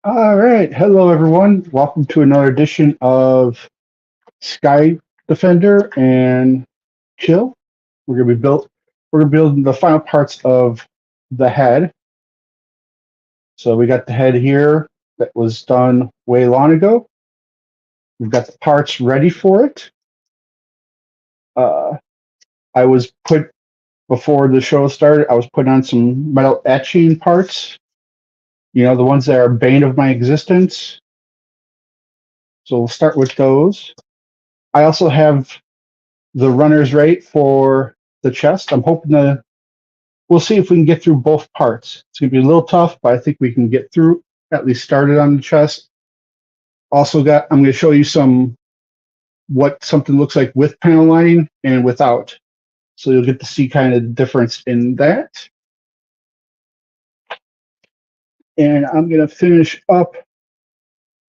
All right. Hello, everyone. Welcome to another edition of Sky Defender and Chill. We're gonna build the final parts of the head. So we got the head here that was done way long ago. We've got the parts ready for it. Uh, I was put before the show started. I was putting on some metal etching parts. You know, the ones that are bane of my existence. So we'll start with those. I also have the runner's rate for the chest. We'll see if we can get through both parts. It's going to be a little tough, but I think we can get through, at least started on the chest. I'm going to show you what something looks like with panel lining and without. So you'll get to see kind of the difference in that. And I'm going to finish up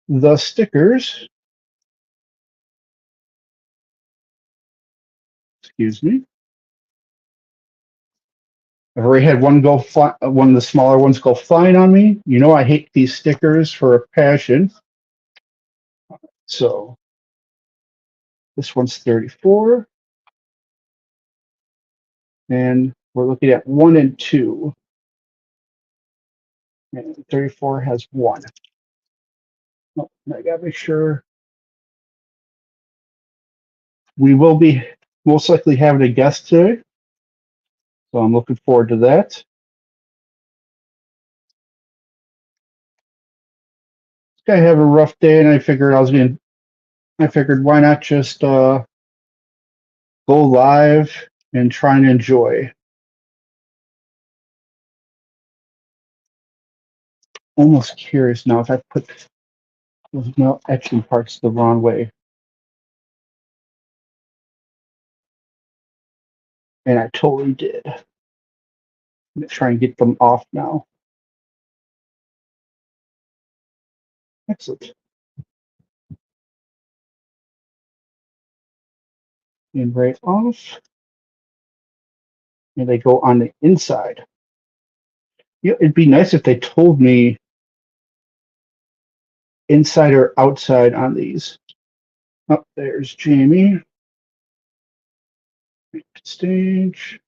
the stickers. Excuse me. I've already had one of the smaller ones go flying on me. You know I hate these stickers for a passion. So this one's 34. And we're looking at 1 and 2. And 34 has 1. Oh, I gotta make sure. We will be most likely having a guest today. So I'm looking forward to that. I have a rough day, and I figured why not just go live and try and enjoy. Almost curious now if I put those etching parts the wrong way. And I totally did. I'm gonna try and get them off now. Excellent. And right off. And they go on the inside. You know, it'd be nice if they told me inside or outside on these. Oh, there's Jamie. Stage.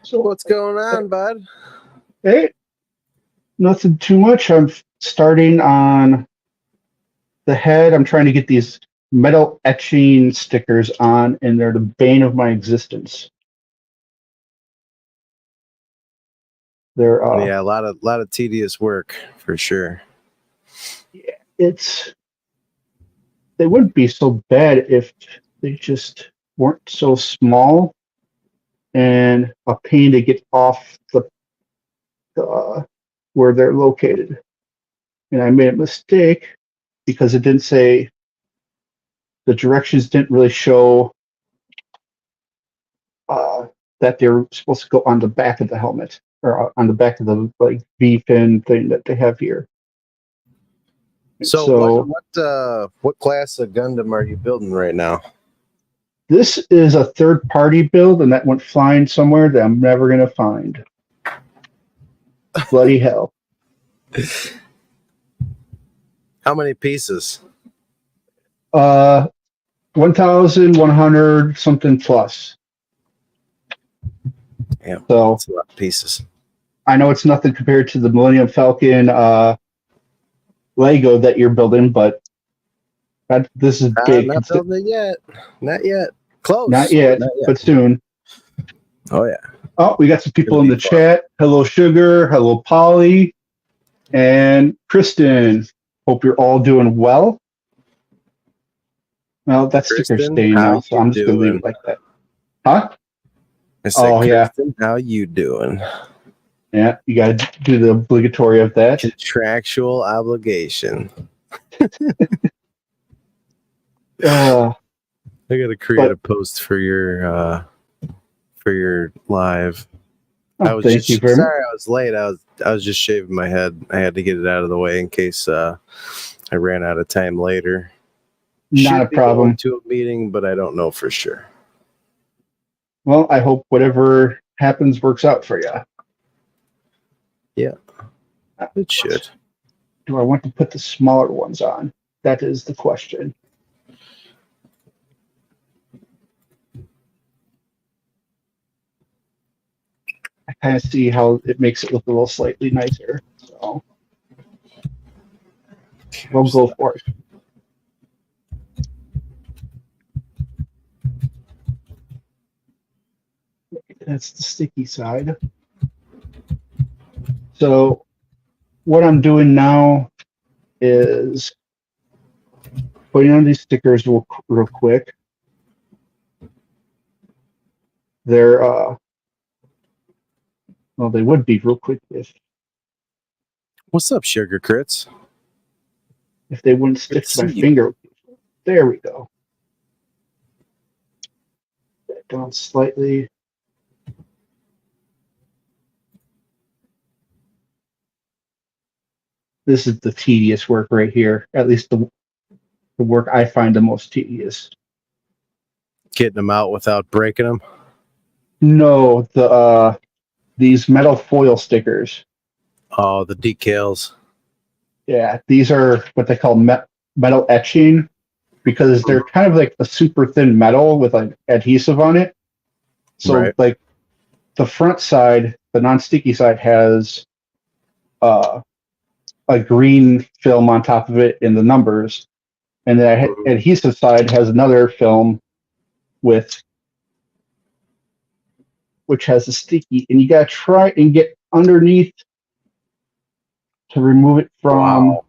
So what's going on, bud? Hey, nothing too much. I'm starting on the head. I'm trying to get these metal etching stickers on, and they're the bane of my existence. They're Yeah, a lot of tedious work for sure. Yeah, they wouldn't be so bad if they just weren't so small and a pain to get off the where they're located. And I made a mistake because it didn't say the directions didn't really show that they're supposed to go on the back of the helmet or on the back of the like V fin thing that they have here. So what class of Gundam are you building right now? This is a third-party build, and that went flying somewhere that I'm never going to find. Bloody hell. How many pieces? 1,100 something plus. Yeah, so that's a lot of pieces. I know it's nothing compared to the Millennium Falcon Lego that you're building, but this is big. I'm not building it yet. Not yet. Close. Not yet, but soon. Oh, yeah. Oh, we got some people in the chat. Hello, Sugar. Hello, Polly. And Kristen. Hope you're all doing well. Well, that sticker's staying now, so I'm just going to leave it like that. Huh? I said, Kristen, how you doing? Yeah, you got to do the obligatory of that. Contractual obligation. I got to create a post for your live. I was sorry I was late. I was just shaving my head. I had to get it out of the way in case I ran out of time later. Not a problem. To a meeting, but I don't know for sure. Well, I hope whatever happens works out for you. Yeah, it should. Do I want to put the smaller ones on? That is the question. I kind of see how it makes it look a little slightly nicer. So we'll go for it. That's the sticky side. So what I'm doing now is putting on these stickers real quick. They're well, they would be real quick What's up, Sugar Crits? if they wouldn't stick Good to my to see you. finger. There we go. That down slightly. This is the tedious work right here. At least the work I find the most tedious. Getting them out without breaking them. No, these metal foil stickers. Oh, the decals. Yeah, these are what they call metal etching because they're kind of like a super thin metal with like adhesive on it. So Right. like the front side, the non-sticky side has a green film on top of it in the numbers, and the adhesive side has another film with which has a sticky, and you gotta try and get underneath to remove it from. Wow.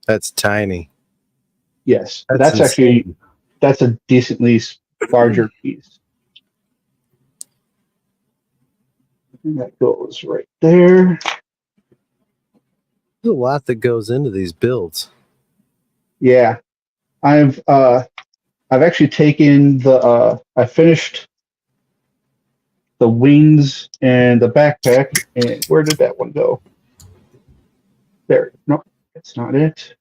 That's tiny. Yes, That's actually insane. that's a decently larger piece. And that goes right there. There's a lot that goes into these builds. Yeah, I've actually taken I finished the wings and the backpack, and where did that one go? There. No, that's not it.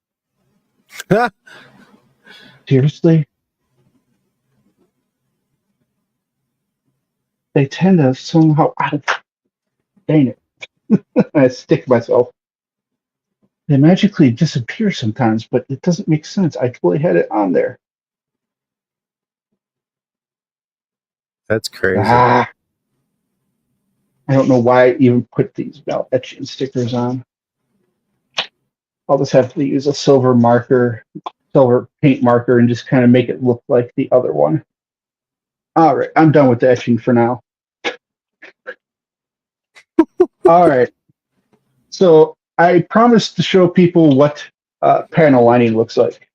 Seriously? They tend to somehow dang it. I stick myself. They magically disappear sometimes, but it doesn't make sense. I totally had it on there. That's crazy. I don't know why I even put these metal etching stickers on. I'll just have to use a silver paint marker, and just kind of make it look like the other one. All right, I'm done with the etching for now. All right. So I promised to show people what panel lining looks like.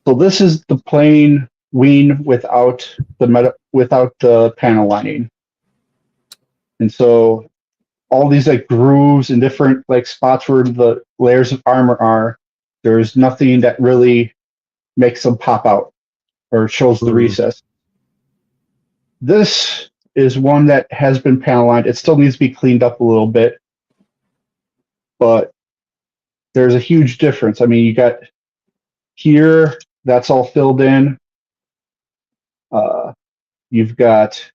So this is the plain wing without the panel lining, and so all these like grooves and different like spots where the layers of armor are, there's nothing that really makes them pop out or shows the recess. This is one that has been panel lined. It still needs to be cleaned up a little bit, but there's a huge difference. I mean, you got here, that's all filled in. You've got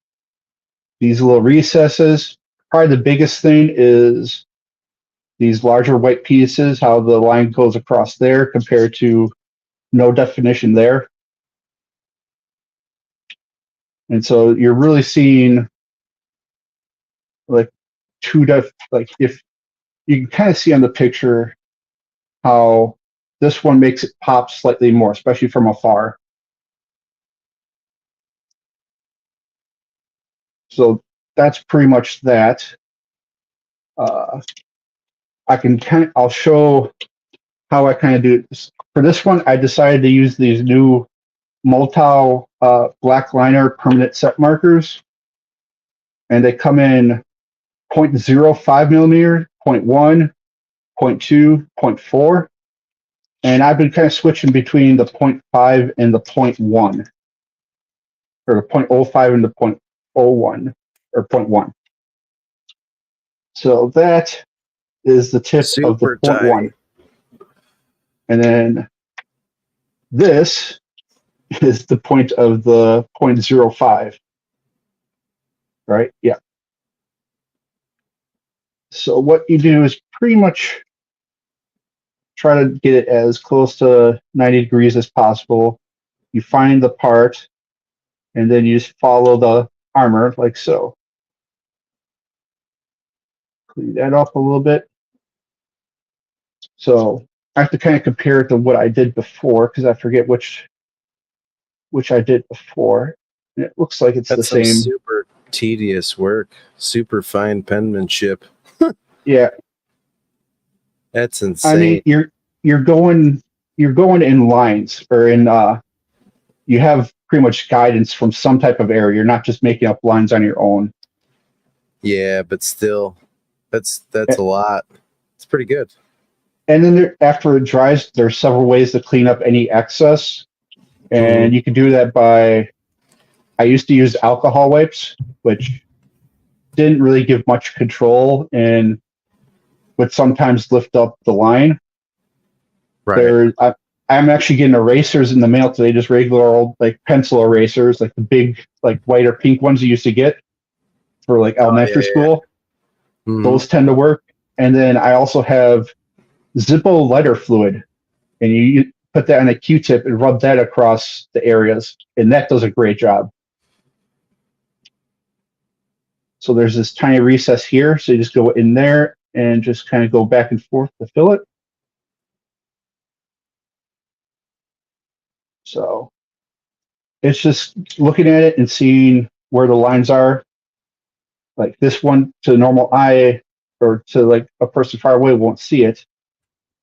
these little recesses. Probably the biggest thing is these larger white pieces, how the line goes across there compared to no definition there. And so you're really seeing like if you can kind of see on the picture how this one makes it pop slightly more, especially from afar. So that's pretty much that. I'll show how I kind of do it. For this one, I decided to use these new Multile black liner permanent set markers, and they come in 0.05 millimeter, 0.1, 0.2, 0.4, and I've been kind of switching between the 0.5 and the 0.1, or the 0.05 and the 0.01 or 0.1. So that is the tip of the Super 0.1. And then this is the point of the 0.05. Right? Yeah. So what you do is pretty much try to get it as close to 90 degrees as possible. You find the part, and then you just follow the armor like so. Clean that up a little bit. So I have to kind of compare it to what I did before because I forget which I did before. And it looks like it's the That's some same. super tedious work, super fine penmanship. Yeah, That's I insane. mean you're going in lines or in you have pretty much guidance from some type of area. You're not just making up lines on your own. Yeah, but still, that's A- a lot. It's pretty good. And then after it dries, there's several ways to clean up any excess, Mhm. and you can do that by. I used to use alcohol wipes, which didn't really give much control and would sometimes lift up the line. Right. I'm actually getting erasers in the mail today, just regular old like pencil erasers, like the big like white or pink ones you used to get for like Oh yeah, elementary yeah. school. Mhm. Those tend to work. And then I also have Zippo lighter fluid, and you put that on a Q-tip and rub that across the areas, and that does a great job. So there's this tiny recess here, so you just go in there and just kind of go back and forth to fill it. So it's just looking at it and seeing where the lines are. Like this one to the normal eye or to like a person far away won't see it,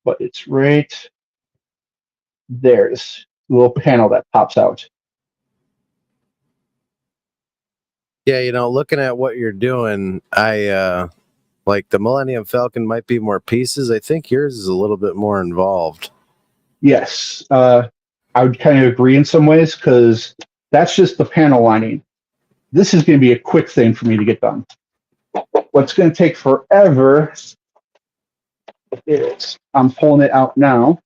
but it's right there's a little panel that pops out. Yeah, looking at what you're doing, I like the Millennium Falcon might be more pieces. I think yours is a little bit more involved. Yes, I would kind of agree in some ways because that's just the panel lining. This is going to be a quick thing for me to get done. What's going to take forever is I'm pulling it out now.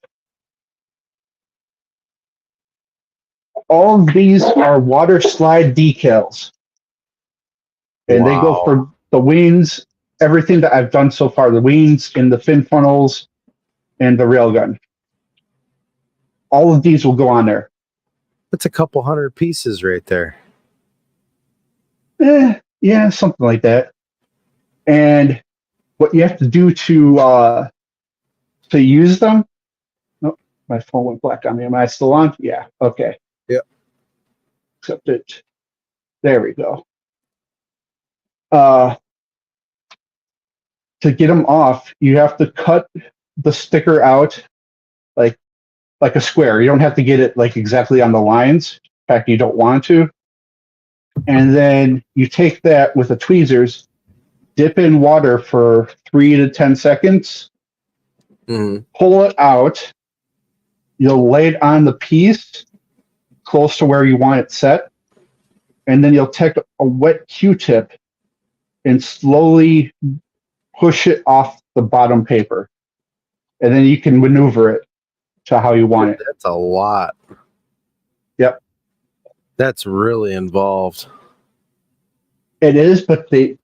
All of these are water slide decals, and they go Wow. for the wings, everything that I've done so far, the wings and the fin funnels and the railgun. All of these will go on there. That's a couple hundred pieces right there. Yeah, something like that. And what you have to do to use them. Oh, my phone went black on me. Am I still on? Yeah. Okay. Yep. Accept it. There we go. To get them off, you have to cut the sticker out like a square. You don't have to get it like exactly on the lines. In fact, you don't want to. And then you take that with the tweezers, dip in water for 3 to 10 seconds, pull it out. You'll lay it on the piece close to where you want it set. And then you'll take a wet Q-tip and slowly push it off the bottom paper. And then you can maneuver it to how you want it. That's a lot. Yep. That's really involved. It is, but they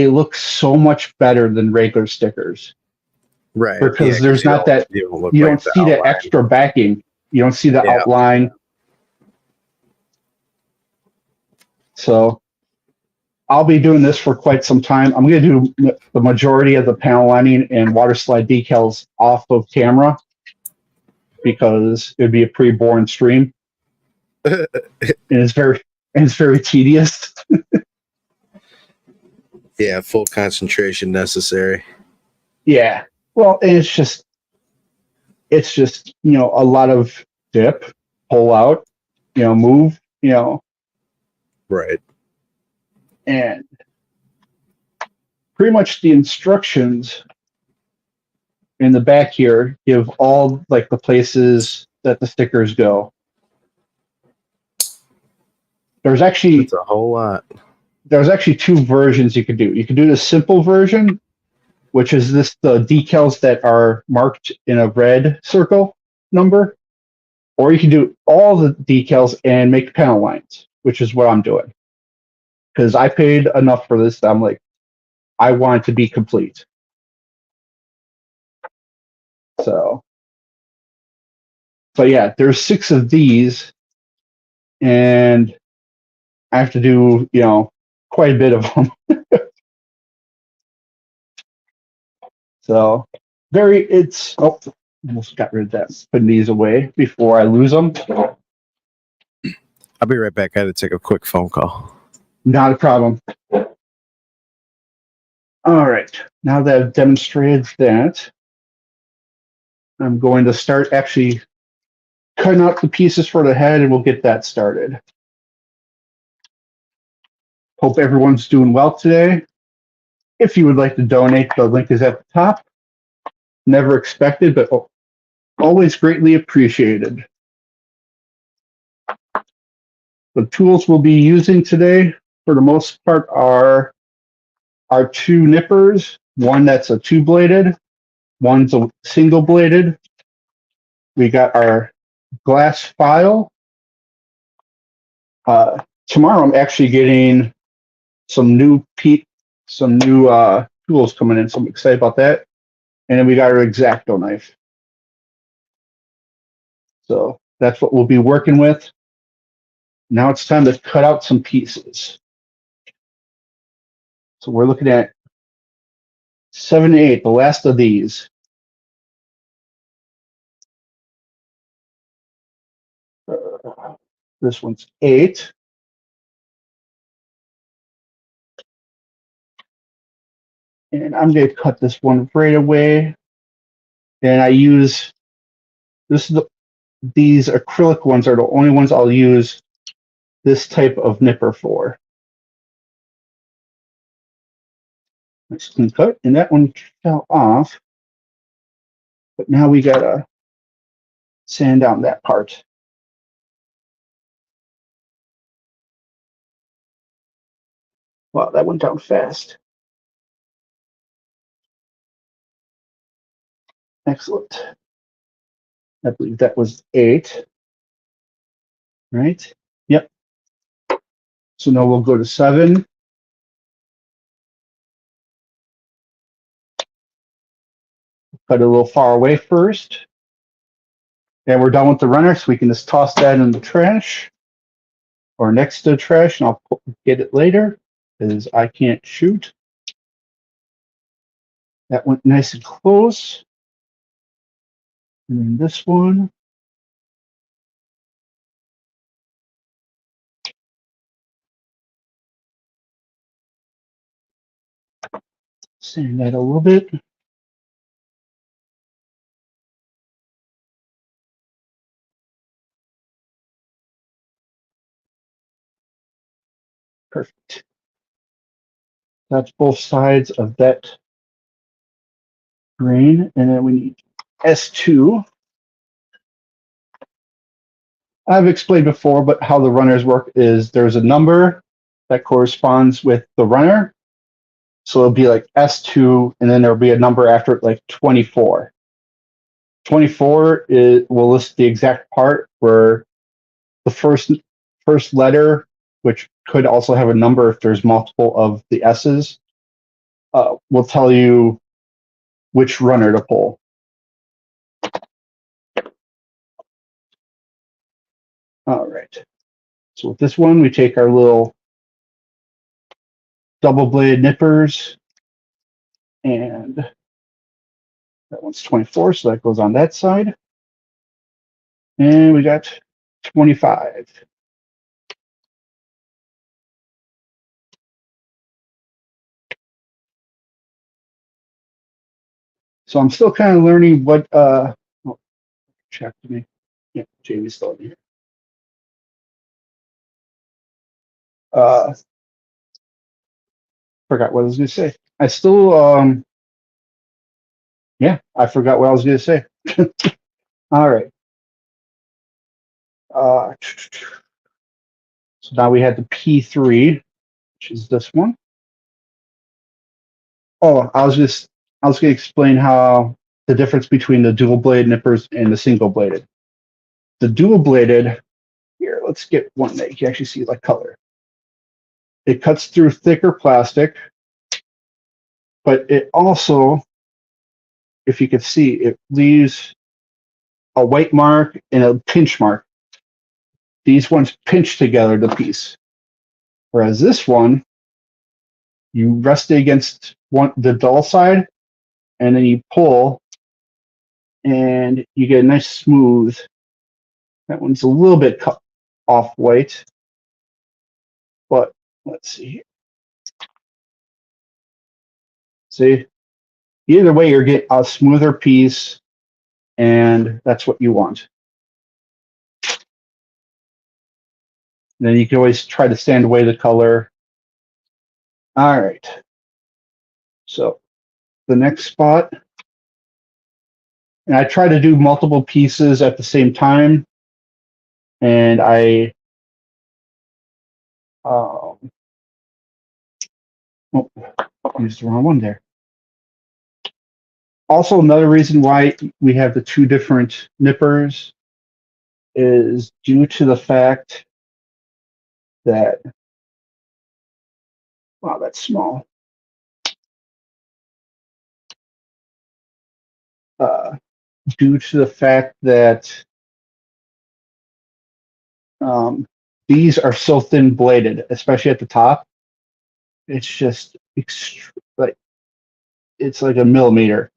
look so much better than regular stickers. Right. Because there's not that, you don't see the extra backing. You don't see the outline. So I'll be doing this for quite some time. I'm going to do the majority of the panel lining and water slide decals off of camera because it would be a pretty boring stream. and it's very tedious. Yeah, full concentration necessary. Yeah. Well, and it's just a lot of dip, pull out, move, Right. and pretty much the instructions in the back here give all like the places that the stickers go. There's actually a whole lot. There's actually two versions you could do. You could do the simple version, which is the decals that are marked in a red circle number, or you can do all the decals and make panel lines, which is what I'm doing. Because I paid enough for this that I'm like, I want it to be complete. So, but yeah, there's 6 of these, and I have to do, quite a bit of them. So almost got rid of that. Putting these away before I lose them. I'll be right back. I had to take a quick phone call. Not a problem. All right. Now that I've demonstrated that, I'm going to start actually cutting out the pieces for the head, and we'll get that started. Hope everyone's doing well today. If you would like to donate, the link is at the top. Never expected, but always greatly appreciated. The tools we'll be using today, for the most part, are our 2 nippers. One that's a 2-bladed, one's a single-bladed. We got our glass file. Tomorrow I'm actually getting some new tools coming in, so I'm excited about that. And then we got our X-Acto knife. So that's what we'll be working with. Now it's time to cut out some pieces. So we're looking at 7 and 8, the last of these. This one's 8. And I'm going to cut this one right away. And I use these acrylic ones are the only ones I'll use this type of nipper for. Nice clean cut, and that one fell off. But now we gotta sand down that part. Wow, that went down fast. Excellent. I believe that was 8. Right? Yep. So now we'll go to 7. Cut it a little far away first. And we're done with the runner, so we can just toss that in the trash or next to the trash, and I'll get it later because I can't shoot. That went nice and close. And then this one. Sand that a little bit. Perfect. That's both sides of that grain. And then we need S2. I've explained before, but how the runners work is there's a number that corresponds with the runner. So it'll be like S2, and then there'll be a number after it, like 24. 24 will list the exact part where the first letter, which could also have a number if there's multiple of the S's, will tell you which runner to pull. All right. So with this one, we take our little double blade nippers, and that one's 24, so that goes on that side. And we got 25. So I'm still kind of learning what, check to me. Yeah, Jamie's still in here. Forgot what I was going to say. I still, yeah, I forgot what I was going to say. All right. So now we had the P3, which is this one. Oh, I was going to explain how the difference between the dual blade nippers and the single bladed. The dual bladed, here, let's get one that you can actually see like color. It cuts through thicker plastic, but it also if you could see, it leaves a white mark and a pinch mark. These ones pinch together the piece. Whereas this one, you rest it against the dull side, and then you pull, and you get a nice smooth. That one's a little bit cut off white, but let's see. See, either way, you're getting a smoother piece, and that's what you want. And then you can always try to sand away the color. All right. So the next spot, and I try to do multiple pieces at the same time, and I used the wrong one there. Also, another reason why we have the two different nippers is due to the fact that, wow, that's small. Due to the fact that these are so thin bladed, especially at the top. It's just like it's like a millimeter,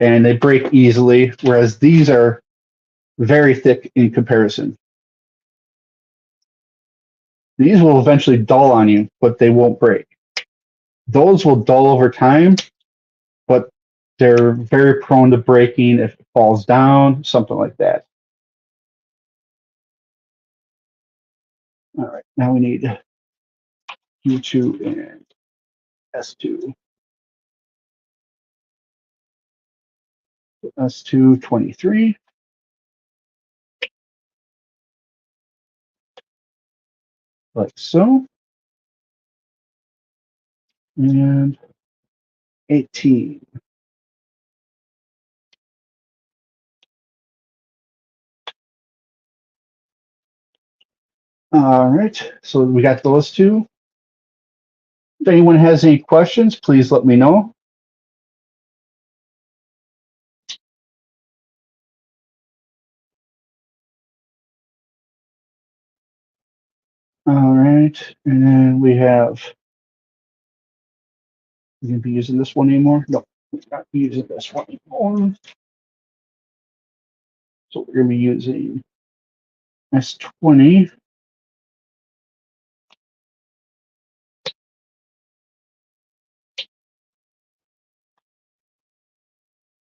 and they break easily. Whereas these are very thick in comparison. These will eventually dull on you, but they won't break. Those will dull over time, but they're very prone to breaking if it falls down, something like that. All right, now we need U2 and S2. S2 23. Like so. And 18. All right, so we got those two. If anyone has any questions, please let me know. All right, and then we have, you gonna be using this one anymore? No, we're not using this one anymore. So we're gonna be using S20.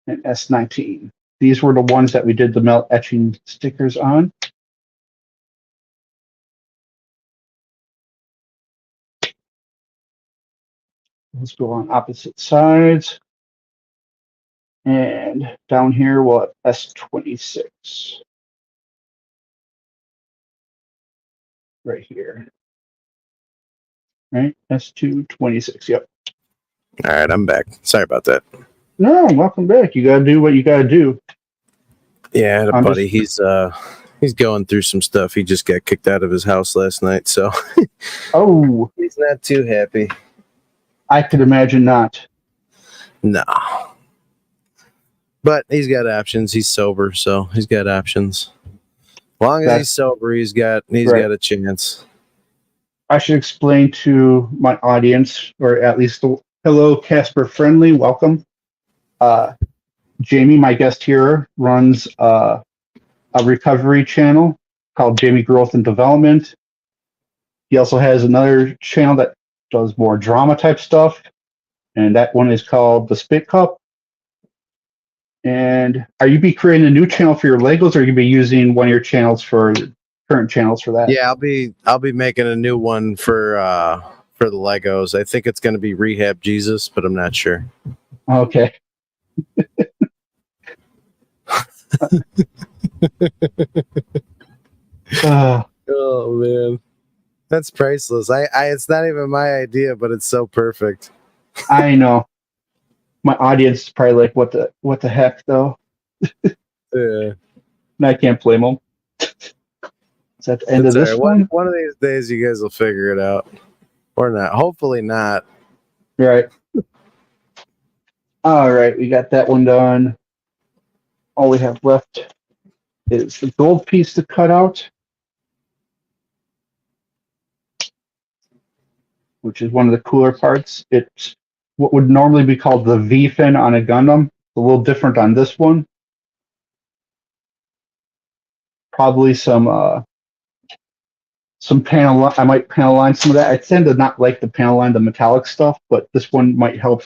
And S19. These were the ones that we did the melt etching stickers on. Let's go on opposite sides. And down here, we'll have S26. Right here. Right? S226. Yep. All right, I'm back. Sorry about that. No, welcome back. You gotta do what you gotta do. Yeah, I had a buddy. He's going through some stuff. He just got kicked out of his house last night, so oh, he's not too happy. I could imagine not. No. But he's got options. He's sober, so he's got options. As long as he's sober, he's got a chance. I should explain to my audience, or at least hello, Casper Friendly, welcome. Jamie, my guest here, runs a recovery channel called Jamie Growth and Development. He also has another channel that does more drama type stuff, and that one is called The Spit Cup. And are you be creating a new channel for your Legos, or are you be using one of your channels for current channels for that? Yeah, I'll be making a new one for the Legos. I think it's going to be Rehab Jesus, but I'm not sure. Okay. Oh man, that's priceless. I it's not even my idea, but it's so perfect. I know. My audience is probably like, what the heck, though? Yeah. And I can't blame them. Is that the end of this one? One of these days, you guys will figure it out, or not. Hopefully not. Right. All right, we got that one done. All we have left is the gold piece to cut out, which is one of the cooler parts. It's what would normally be called the V fin on a Gundam. It's a little different on this one. Probably some panel. I might panel line some of that. I tend to not like the panel line, the metallic stuff, but this one might help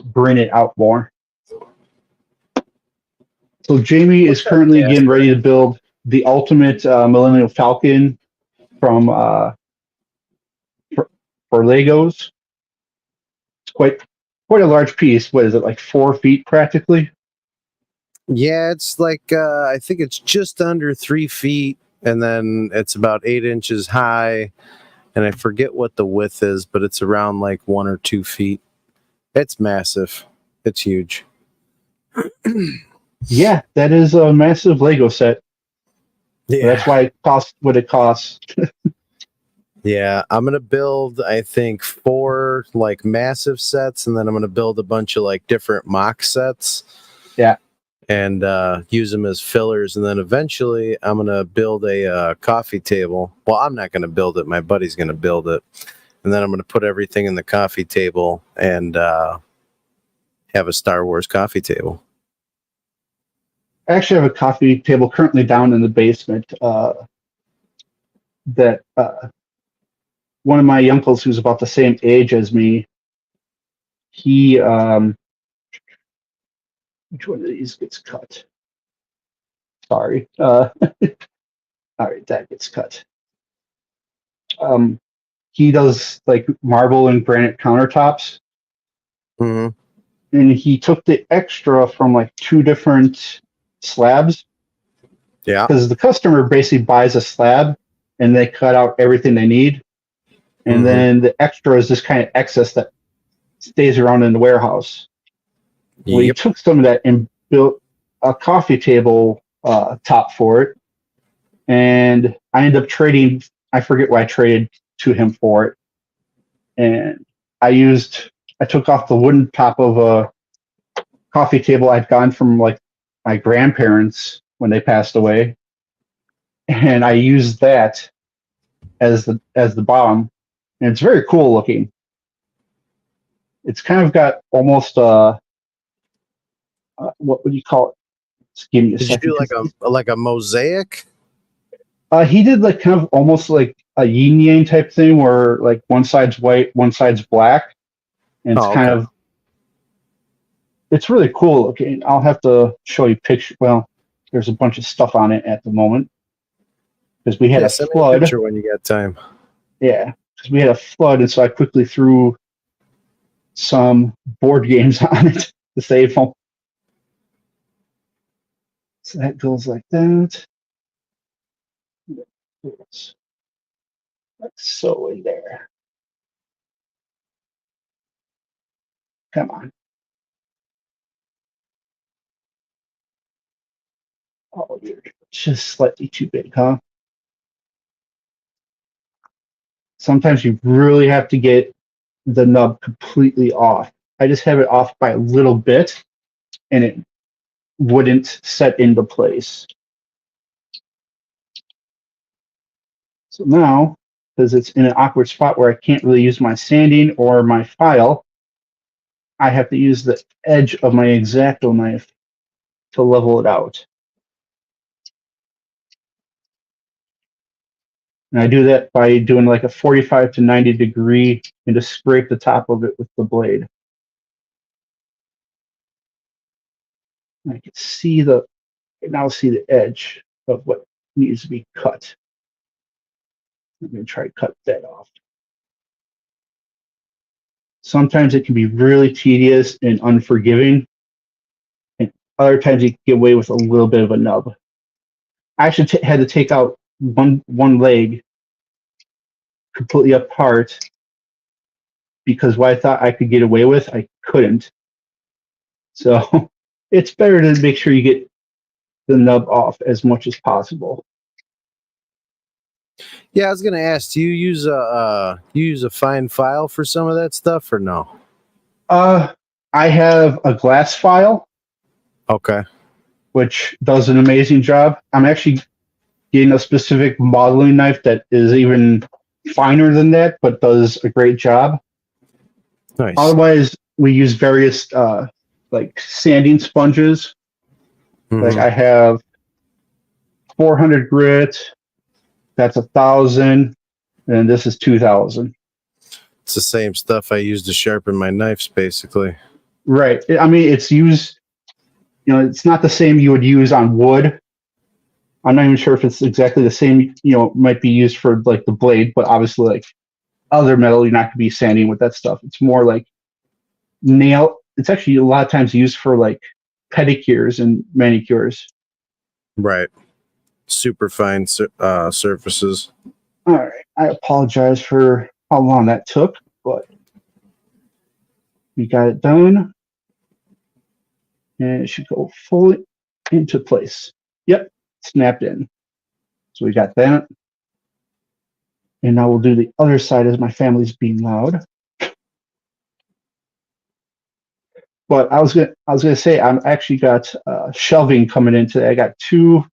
bring it out more. So Jamie is currently getting ready to build the ultimate Millennium Falcon from for Legos. It's quite a large piece. What is it, like 4 feet practically? Yeah, it's like I think it's just under 3 feet, and then it's about 8 inches high, and I forget what the width is, but it's around like 1 or 2 feet. It's massive. It's huge. Yeah, that is a massive Lego set. Yeah, That's why it costs what it costs. yeah. I'm gonna build, I think, 4 like massive sets, and then I'm gonna build a bunch of like different mock sets. Yeah. And use them as fillers, and then eventually I'm gonna build a coffee table. Well, I'm not gonna build it. My buddy's gonna build it, and then I'm gonna put everything in the coffee table and have a Star Wars coffee table. I actually have a coffee table currently down in the basement that one of my uncles, who's about the same age as me, he which one of these gets cut? Sorry. All right, that gets cut. He does like marble and granite countertops, Mm-hmm. and he took the extra from like 2 different slabs. Yeah. Because the customer basically buys a slab and they cut out everything they need, and then the extra is this kind of excess that stays around in the warehouse. Yep. We took some of that and built a coffee table top for it, and I ended up trading. I forget what I traded to him for it, and I took off the wooden top of a coffee table I'd gotten from like my grandparents when they passed away, and I used that as the bottom, and it's very cool looking. It's kind of got almost what would you call it? Just give me a Did you second. do like a mosaic? He did like kind of almost like a yin yang type thing, where like one side's white, one side's black, and it's kind of it's really cool looking. I'll have to show you picture. Well, there's a bunch of stuff on it at the moment because we had a send flood. me a picture when you got time. Yeah, because we had a flood, and so I quickly threw some board games on it to save them. So that goes like that. Let's sew in there. Come on. Oh, you're just slightly too big, huh? Sometimes you really have to get the nub completely off. I just have it off by a little bit, and it wouldn't set into place. So now, because it's in an awkward spot where I can't really use my sanding or my file, I have to use the edge of my X-Acto knife to level it out. And I do that by doing like a 45 to 90 degree and just scrape the top of it with the blade. And I can see now see the edge of what needs to be cut. I'm going to try to cut that off. Sometimes it can be really tedious and unforgiving, and other times you can get away with a little bit of a nub. I actually had to take out one leg completely apart because what I thought I could get away with, I couldn't. So it's better to make sure you get the nub off as much as possible. Yeah, I was gonna ask, do you use a fine file for some of that stuff or no? I have a glass file, Okay. which does an amazing job. I'm actually getting a specific modeling knife that is even finer than that, but does a great job. Nice. Otherwise, we use various like sanding sponges. Like I have 400 grit. That's 1,000, and this is 2,000. It's the same stuff I use to sharpen my knives, basically. Right. I mean, it's used. It's not the same you would use on wood. I'm not even sure if it's exactly the same. Might be used for like the blade, but obviously, like other metal, you're not going to be sanding with that stuff. It's more like nail. It's actually a lot of times used for like pedicures and manicures. Right. Super fine surfaces. All right. I apologize for how long that took, but we got it done. And it should go fully into place. Yep. Snapped in. So we got that. And now we'll do the other side as my family's being loud. But I was gonna say I'm actually got shelving coming in today. I got two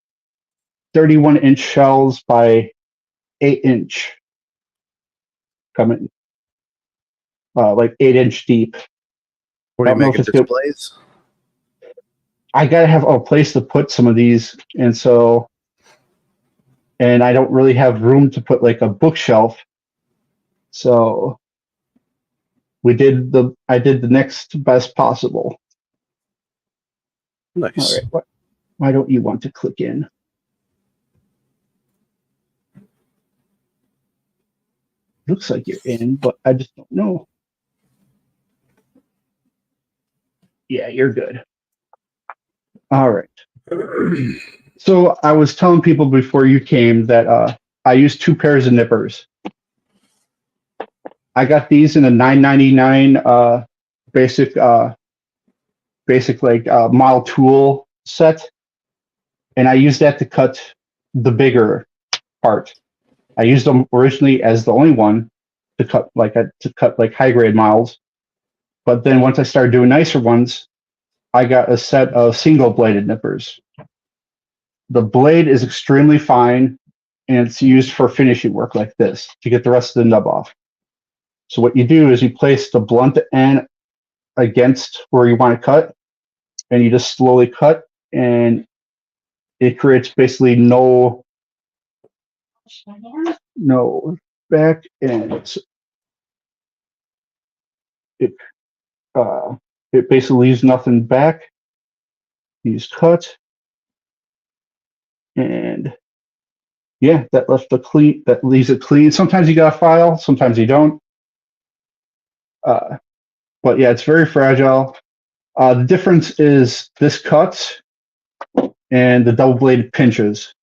31-inch shelves by 8-inch coming, like 8-inch deep. What do you make displays? I gotta have a place to put some of these, and I don't really have room to put like a bookshelf. So I did the next best possible. Nice. All right. Why don't you want to click in? Looks like you're in, but I just don't know. Yeah, you're good. All right. So I was telling people before you came that I used 2 pairs of nippers. I got these in a $9.99 basic like model tool set, and I used that to cut the bigger part. I used them originally as the only one to cut like high grade models, but then once I started doing nicer ones, I got a set of single bladed nippers. The blade is extremely fine, and it's used for finishing work like this to get the rest of the nub off. So what you do is you place the blunt end against where you want to cut, and you just slowly cut, and it creates basically no back, and it basically leaves nothing back. You just cut, and yeah, that leaves it clean. Sometimes you got a file, sometimes you don't. But yeah, it's very fragile. The difference is this cuts and the double bladed pinches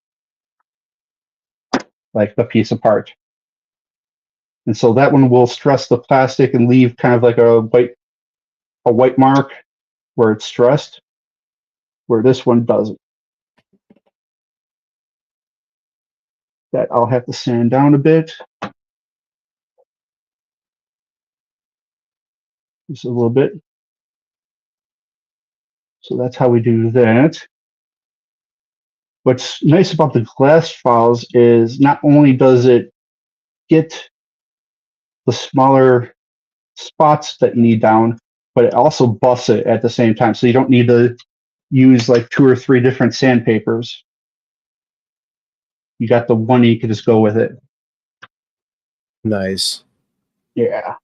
like the piece apart. And so that one will stress the plastic and leave kind of like a white mark where it's stressed, where this one doesn't. That I'll have to sand down a bit. Just a little bit. So that's how we do that. What's nice about the glass files is not only does it get the smaller spots that you need down, but it also buffs it at the same time. So you don't need to use like 2 or 3 different sandpapers. You got the one you can just go with it. Nice. Yeah.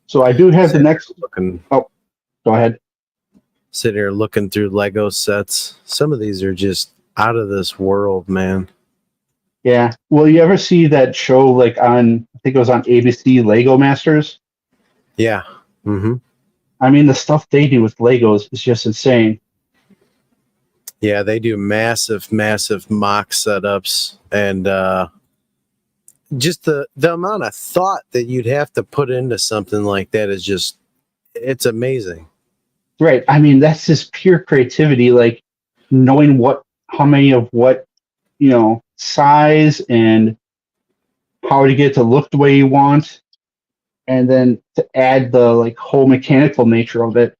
So I do have the next. Oh, go ahead. Sitting here looking through Lego sets. Some of these are just out of this world, man. Yeah. Well, you ever see that show like on, I think it was on ABC, Lego Masters? Yeah. Mm-hmm. I mean, the stuff they do with Legos is just insane. Yeah, they do massive mock setups, and just the amount of thought that you'd have to put into something like that is just, it's amazing. Right. I mean, that's just pure creativity, like knowing how many of what, size and how to get it to look the way you want. and then to add the like whole mechanical nature of it.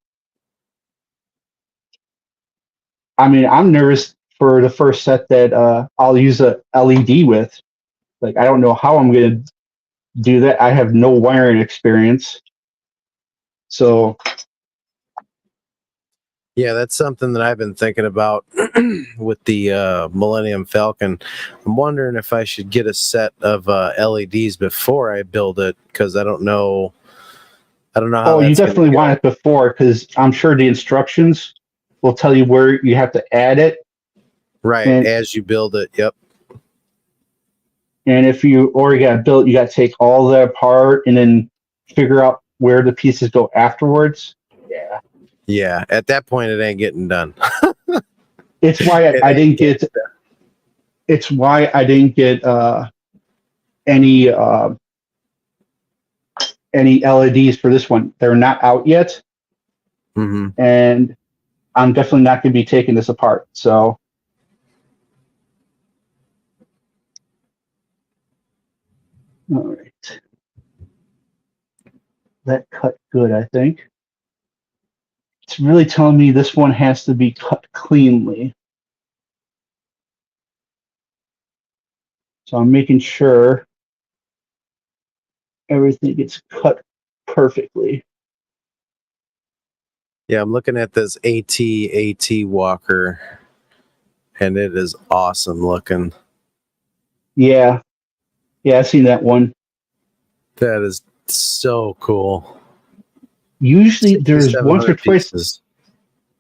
I mean, I'm nervous for the first set that I'll use a LED with. Like, I don't know how I'm going to do that. I have no wiring experience. So, Yeah, that's something that I've been thinking about with the Millennium Falcon. I'm wondering if I should get a set of LEDs before I build it, because I don't know how oh, you that's going to definitely want go. it before because I'm sure the instructions will tell you where you have to add it. Right, And as you build it. Yep. if you already got it built, you got to take all that apart and then figure out where the pieces go afterwards. Yeah. Yeah, at that point, it ain't getting done. It's why It I ain't didn't getting get. It's why I didn't get any any LEDs for this one. They're not out yet, Mm-hmm. and I'm definitely not going to be taking this apart. So, all right, that cut good. I think it's really telling me this one has to be cut cleanly. So I'm making sure everything gets cut perfectly. Yeah, I'm looking at this AT walker, and it is awesome looking. Yeah, yeah, I've seen that one. That is so cool. Usually there's once or 6,700 twice. pieces.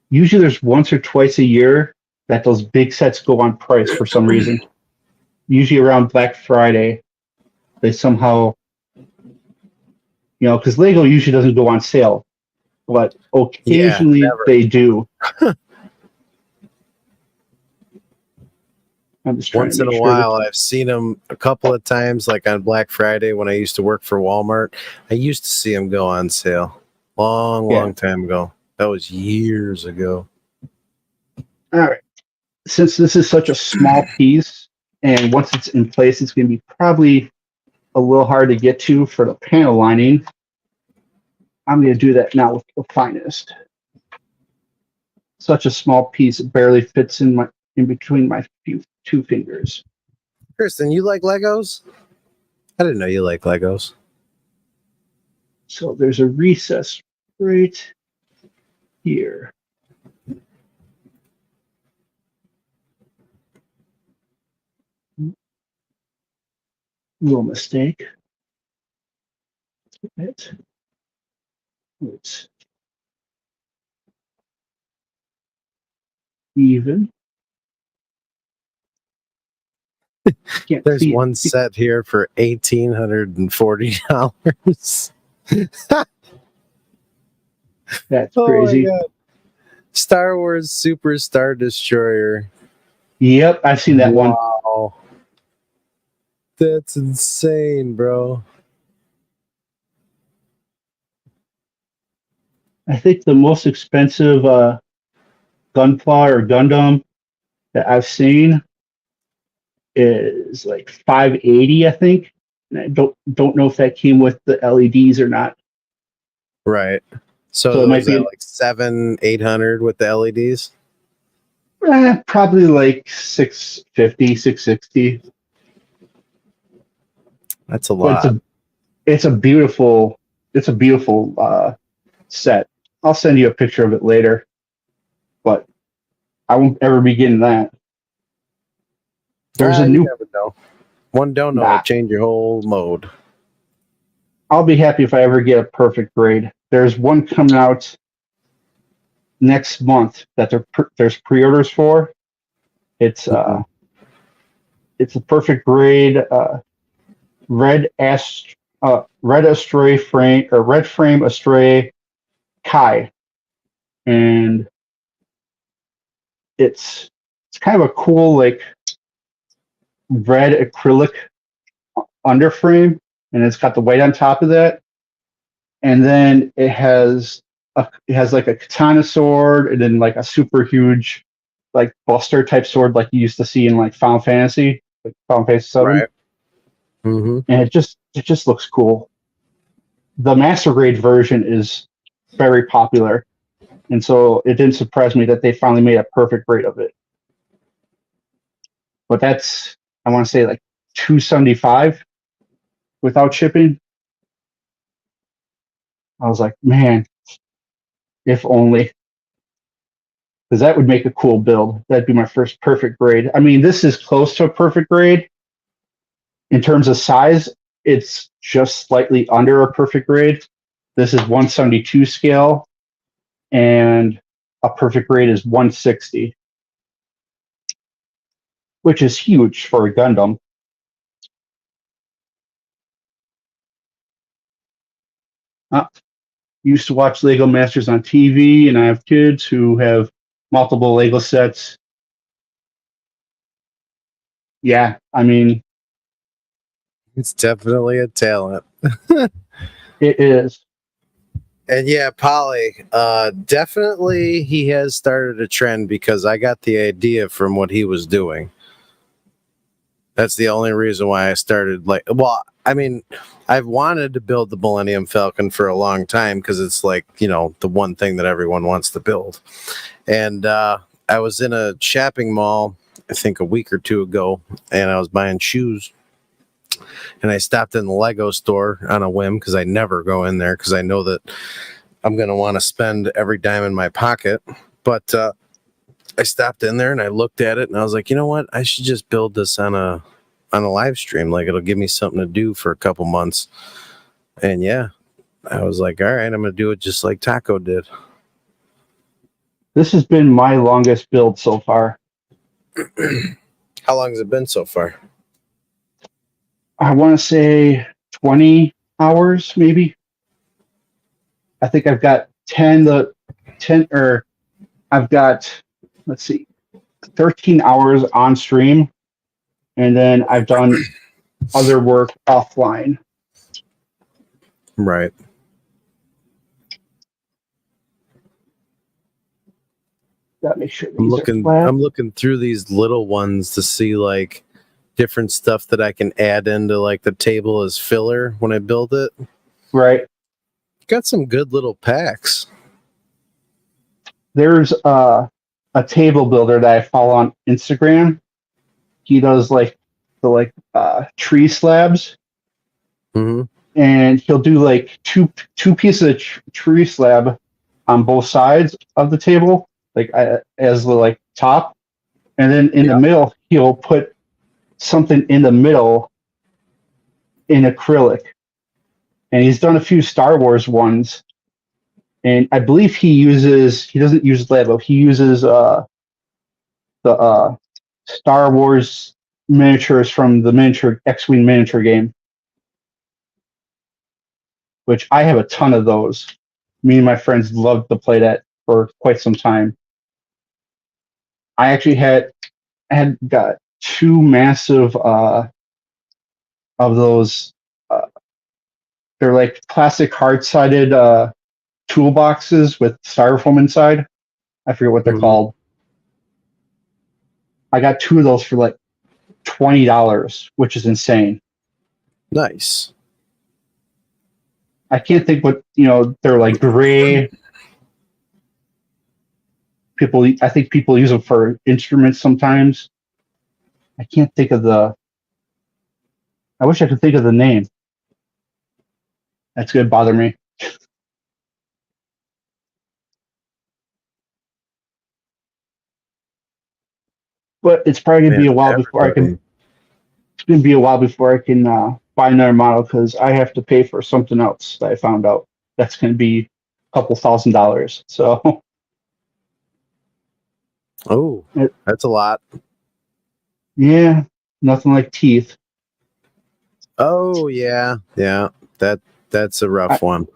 Usually there's once or twice a year that those big sets go on price for some reason. Usually around Black Friday, they somehow, because Lego usually doesn't go on sale, but Yeah, occasionally never. they do. I'm just trying to Once in make a sure that. while, I've seen them a couple of times, like on Black Friday when I used to work for Walmart. I used to see them go on sale. Yeah. Long time ago. That was years ago. All right. Since this is such a small piece, and once it's in place, it's going to be probably a little hard to get to for the panel lining. I'm going to do that now with the finest. Such a small piece, it barely fits in between my two fingers. Kristen, you like Legos? I didn't know you like Legos. So there's a recess right here. Little mistake. It's even. Can't There's see one it. set here for $1,840. That's Oh my crazy. god. Star Wars Super Star Destroyer. Yep, I've seen that one. Wow. That's insane, bro. I think the most expensive Gunpla or Gundam that I've seen is like 580, I think. And I don't know if that came with the LEDs or not. Right. So it So might is that be like 700-800 with the LEDs? probably like 650, 660. That's a But lot. it's a beautiful set. I'll send you a picture of it later, but I won't ever be getting that. There's a You new. never know. One don't know, Nah, change your whole mode. I'll be happy if I ever get a perfect grade. There's one coming out next month that there's pre-orders for. It's Mhm. it's a perfect grade red astray frame or red frame astray Kai, and it's kind of a cool like red acrylic underframe, and it's got the white on top of that, and then it has like a katana sword, and then like a super huge like buster type sword like you used to see in like Final Fantasy, like Final Fantasy 7, Right. Mm-hmm. and it just looks cool. the master grade version is very popular, and so it didn't surprise me that they finally made a perfect grade of it. But that's, I want to say, like 275 without shipping. I was like, man, if only, because that would make a cool build. That'd be my first perfect grade. I mean, this is close to a perfect grade in terms of size. It's just slightly under a perfect grade. This is 172 scale, and a perfect grade is 160, which is huge for a Gundam. I used to watch Lego Masters on TV, and I have kids who have multiple Lego sets. Yeah, I mean, It's definitely a talent. it is. And yeah, Polly, definitely he has started a trend because I got the idea from what he was doing. That's the only reason why I started I mean, I've wanted to build the Millennium Falcon for a long time because it's like, the one thing that everyone wants to build. And I was in a shopping mall, I think a week or two ago, and I was buying shoes. And I stopped in the Lego store on a whim because I never go in there because I know that I'm going to want to spend every dime in my pocket. But I stopped in there and I looked at it and I was like, you know what? I should just build this on a live stream. Like, it'll give me something to do for a couple months. And yeah, I was like, all right, I'm going to do it just like Taco did. This has been my longest build so far. How long has it been so far? I want to say 20 hours, maybe. I think I've got 13 hours on stream, and then I've done other work offline. Right. Gotta make sure I'm looking through these little ones to see like different stuff that I can add into like the table as filler when I build it. Right. Got some good little packs. There's a table builder that I follow on Instagram. He does like the tree slabs, and he'll do like two pieces of tree slab on both sides of the table, like as the like top, and then in the middle he'll put something in the middle in acrylic. And he's done a few Star Wars ones, and I believe he doesn't use Lego. He uses the Star Wars miniatures from the miniature X-Wing miniature game, which I have a ton of those. Me and my friends loved to play that for quite some time. I actually had got two massive of those. They're like plastic hard-sided toolboxes with styrofoam inside. I forget what they're called. I got two of those for like $20, which is insane. Nice. I can't think what, they're like gray. I think people use them for instruments sometimes. I can't think of I wish I could think of the name. That's going to bother me. But it's probably going to be a while before I can. It's going to be a while before I can buy another model because I have to pay for something else that I found out. That's going to be a couple $1,000s. So. Oh, that's a lot. Yeah, nothing like teeth. Oh yeah. That's a rough one.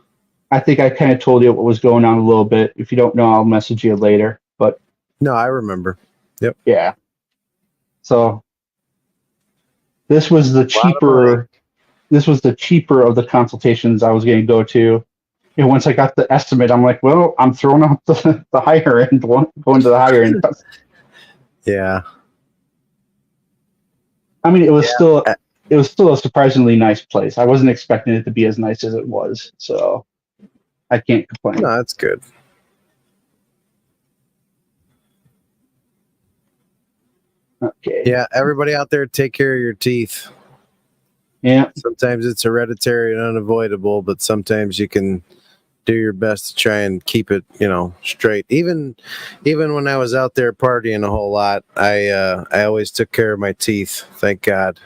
I think I kind of told you what was going on a little bit. If you don't know, I'll message you later. But no, I remember. Yep. Yeah. So this was the cheaper. This was the cheaper of the consultations I was going to go to. And once I got the estimate, I'm like, well, I'm throwing out the higher end one, going to the higher end. Yeah. I mean, it was still it was still a surprisingly nice place. I wasn't expecting it to be as nice as it was, so I can't complain. No, that's good. Okay. Yeah, everybody out there, take care of your teeth. Yeah. Sometimes it's hereditary and unavoidable, but sometimes you can do your best to try and keep it, straight. Even when I was out there partying a whole lot, I always took care of my teeth. Thank God.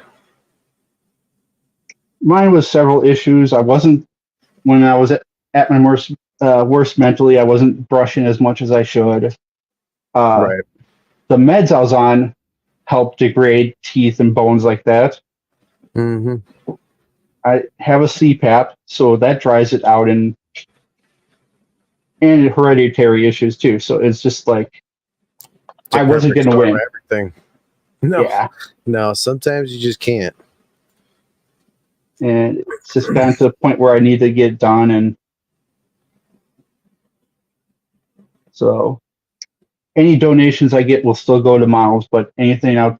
Mine was several issues. I wasn't when I was at my worst mentally. I wasn't brushing as much as I should. Right. The meds I was on help degrade teeth and bones like that. Mm-hmm. I have a CPAP, so that dries it out, and hereditary issues too. So it's just like It's a I wasn't perfect going to storm win. of everything. No, Yeah, no. Sometimes you just can't. and it's just gotten to the point where I need to get it done, and so any donations I get will still go to models, but anything out,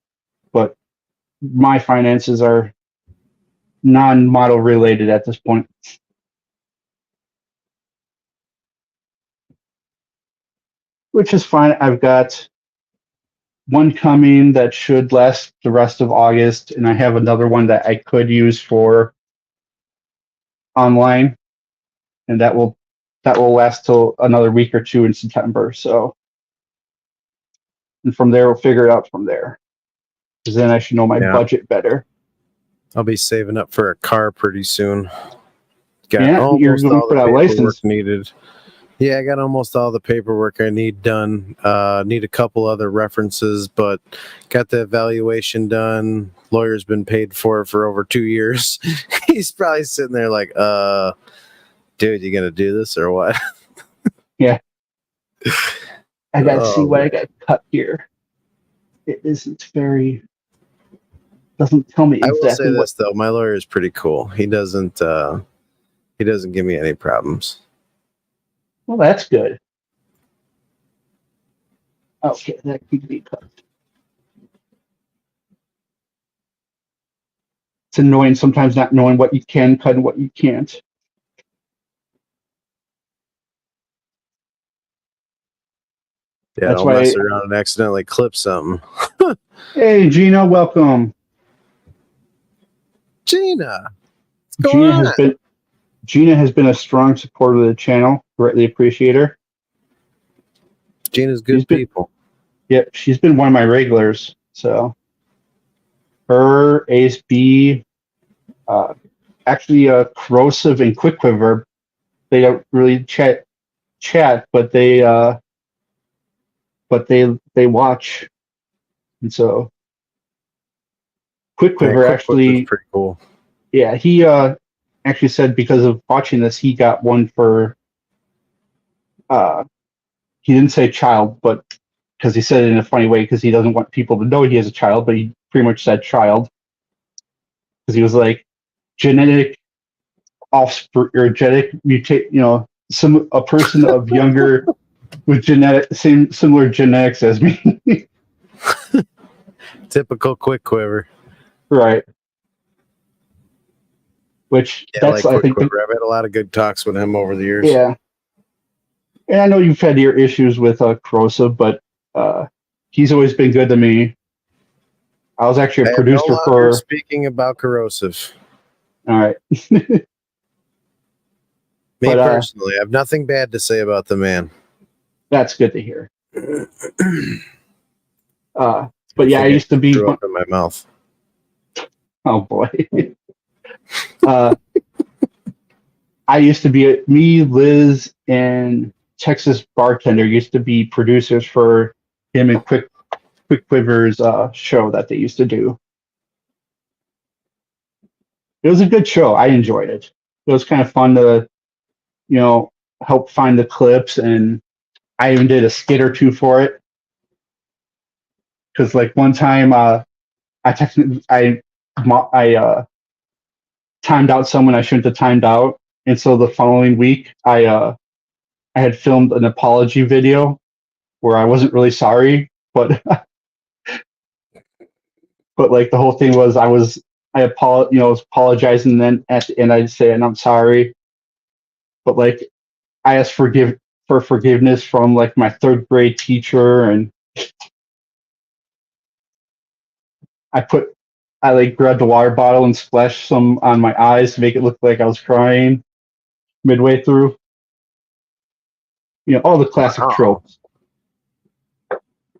but my finances are non-model related at this point. Which is fine. I've got one coming that should last the rest of August, and I have another one that I could use for online, and that will last till another week or two in September. So, and from there we'll figure it out from there, because then I should know my Yeah. budget better. I'll be saving up for a car pretty soon. Got Yeah, you're almost going all for the that paperwork license. needed. Yeah, I got almost all the paperwork I need done. Need a couple other references, but got the evaluation done. Lawyer's been paid for over 2 years. He's probably sitting there like, dude, you gonna do this or what? Yeah, I got to see Oh, what I man. got cut here. It isn't very. Doesn't tell me I will say exactly what. this though, my lawyer is pretty cool. He doesn't give me any problems. Well, that's good. Okay, that could be cut. It's annoying sometimes not knowing what you can cut and what you can't. Yeah, That's don't why. mess around and accidentally clip something. Hey, Gina, welcome. Gina, what's going Gina on? has been a strong supporter of the channel. Greatly appreciate her. Gina's good people. Yep, she's been one of my regulars. So her, Ace B, actually Corrosive and Quickquiver, they don't really chat, but they watch, and so Quickquiver Quick Flip is actually, pretty cool. yeah, he actually said because of watching this, he got one for. He didn't say child, but because he said it in a funny way, because he doesn't want people to know he has a child, but he pretty much said child because he was like genetic offspring or genetic mutate, a person of younger with similar genetics as me. Typical Quick Quiver. Right. Which Yeah, that's like I think Quiver. I've had a lot of good talks with him over the years. yeah. And I know you've had your issues with Corrosive, but he's always been good to me. I was actually a producer for. Speaking about Corrosive. All right. Me personally, I have nothing bad to say about the man. That's good to hear. But yeah, I used to be. Threw up in my mouth. Oh boy. I used to be me, Liz, and Texas Bartender used to be producers for him and Quick Quiver's show that they used to do. It was a good show. I enjoyed it. It was kind of fun to, help find the clips, and I even did a skit or two for it. Because like one time, I timed out someone I shouldn't have timed out, and so the following week, I had filmed an apology video where I wasn't really sorry, but but like the whole thing was I was was apologizing. And then at the end, I'd say, and I'm sorry, but like I asked for forgiveness from like my third grade teacher, and I put I like grabbed a water bottle and splashed some on my eyes to make it look like I was crying midway through. All the classic Wow. tropes.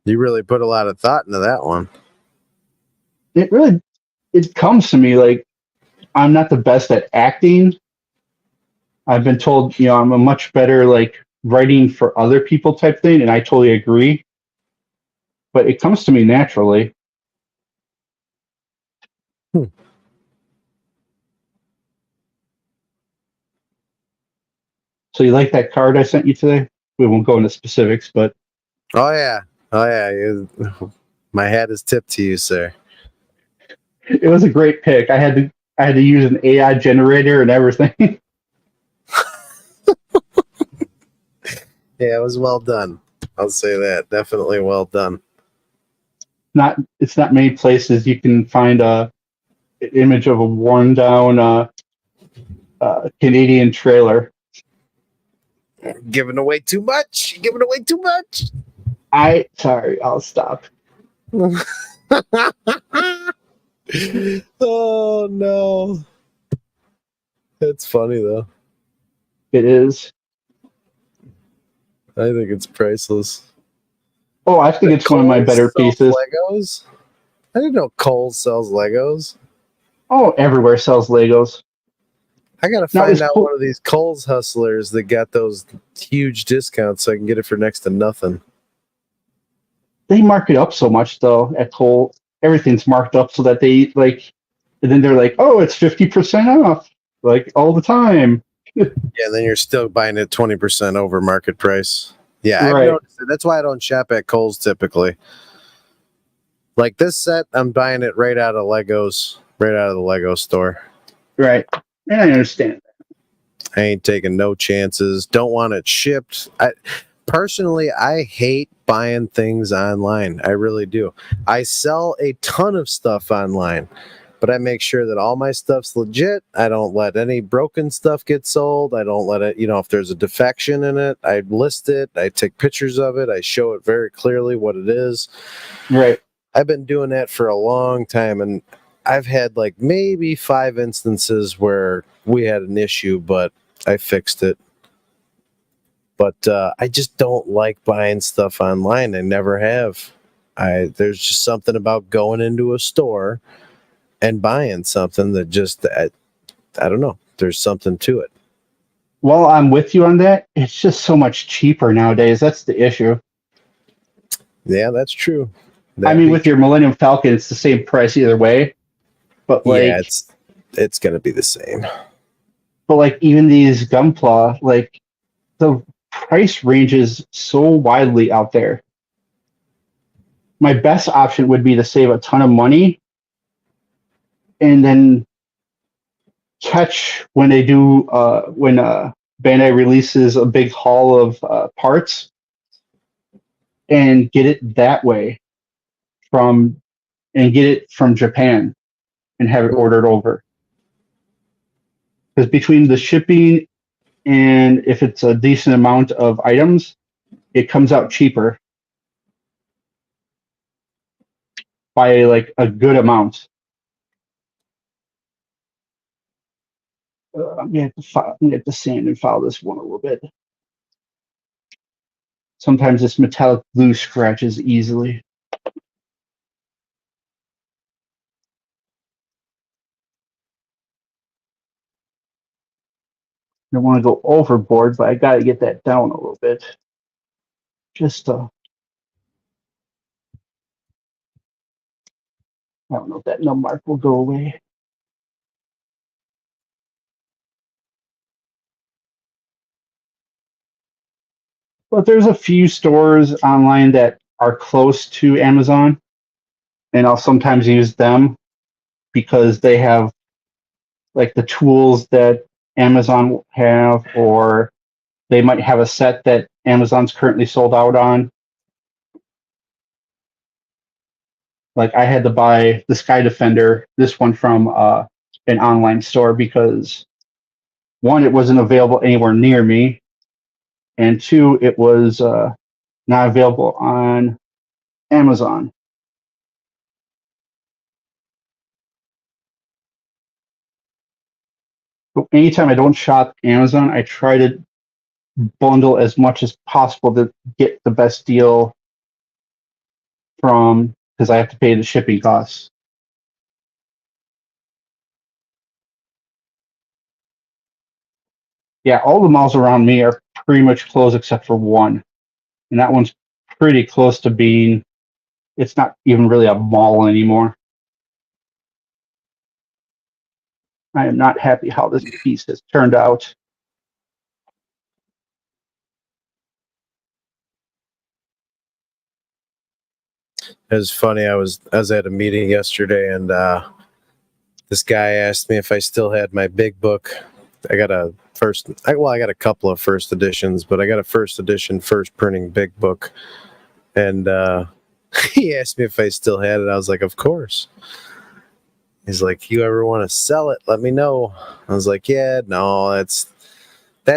You really put a lot of thought into that one. It comes to me like I'm not the best at acting. I've been told, I'm a much better like writing for other people type thing, and I totally agree. But it comes to me naturally. Hmm. So you like that card I sent you today? We won't go into specifics, but Oh yeah. Oh yeah. My hat is tipped to you, sir. it was a great pick. I had to use an AI generator and everything. Yeah, it was well done. I'll say that. Definitely well done. It's not many places you can find an image of a worn down Canadian trailer. Giving away too much. Giving away too much. Sorry, I'll stop. Oh no. That's funny though. It is. I think it's priceless. Oh, I think it's one of my better Sells pieces. Legos? I didn't know Kohl's sells Legos. Oh, everywhere sells Legos. I gotta Now, find out one of these Kohl's hustlers that got those huge discounts so I can get it for next to nothing. They mark it up so much though at Cole. Everything's marked up so that they like, and then they're like, "Oh, it's 50% off," like all the time. Yeah, then you're still buying it 20% over market price. Yeah, I've Right, noticed it. That's why I don't shop at Kohl's typically. Like this set, I'm buying it right out of Legos, right out of the Lego store. right, and I understand. I ain't taking no chances. Don't want it shipped. Personally, I hate buying things online. I really do. I sell a ton of stuff online, but I make sure that all my stuff's legit. I don't let any broken stuff get sold. I don't let it, if there's a defection in it, I list it. I take pictures of it. I show it very clearly what it is. Right. I've been doing that for a long time, and I've had like maybe 5 instances where we had an issue, but I fixed it. But I just don't like buying stuff online. I never have. There's just something about going into a store and buying something that just I don't know. There's something to it. Well, I'm with you on that. It's just so much cheaper nowadays. That's the issue. Yeah, that's true. I mean, with your Millennium Falcon, it's the same price either way. But yeah, like, it's gonna be the same. but like even these Gunpla, like the price ranges so widely out there. My best option would be to save a ton of money and then catch when they do when Bandai releases a big haul of parts and get it that way from and get it from Japan and have it ordered over. Because between the shipping and if it's a decent amount of items, it comes out cheaper by like a good amount. I'm gonna have to sand and file this one a little bit. Sometimes this metallic glue scratches easily. I don't want to go overboard, but I got to get that down a little bit. Just I don't know if that num mark will go away. But there's a few stores online that are close to Amazon, and I'll sometimes use them because they have like the tools that Amazon have, or they might have a set that Amazon's currently sold out on. Like I had to buy the Sky Defender, this one from an online store because one, it wasn't available anywhere near me, and two, it was not available on Amazon. But anytime I don't shop Amazon, I try to bundle as much as possible to get the best deal from because I have to pay the shipping costs. Yeah, all the malls around me are pretty much closed except for one, and that one's pretty close to being. It's not even really a mall anymore. I am not happy how this piece has turned out. It was funny. I was at a meeting yesterday, and this guy asked me if I still had my big book. I got a I got a couple of first editions, but I got a first edition, first printing big book. And he asked me if I still had it. I was like, of course. He's like, you ever want to sell it? Let me know. I was like, yeah, no, that's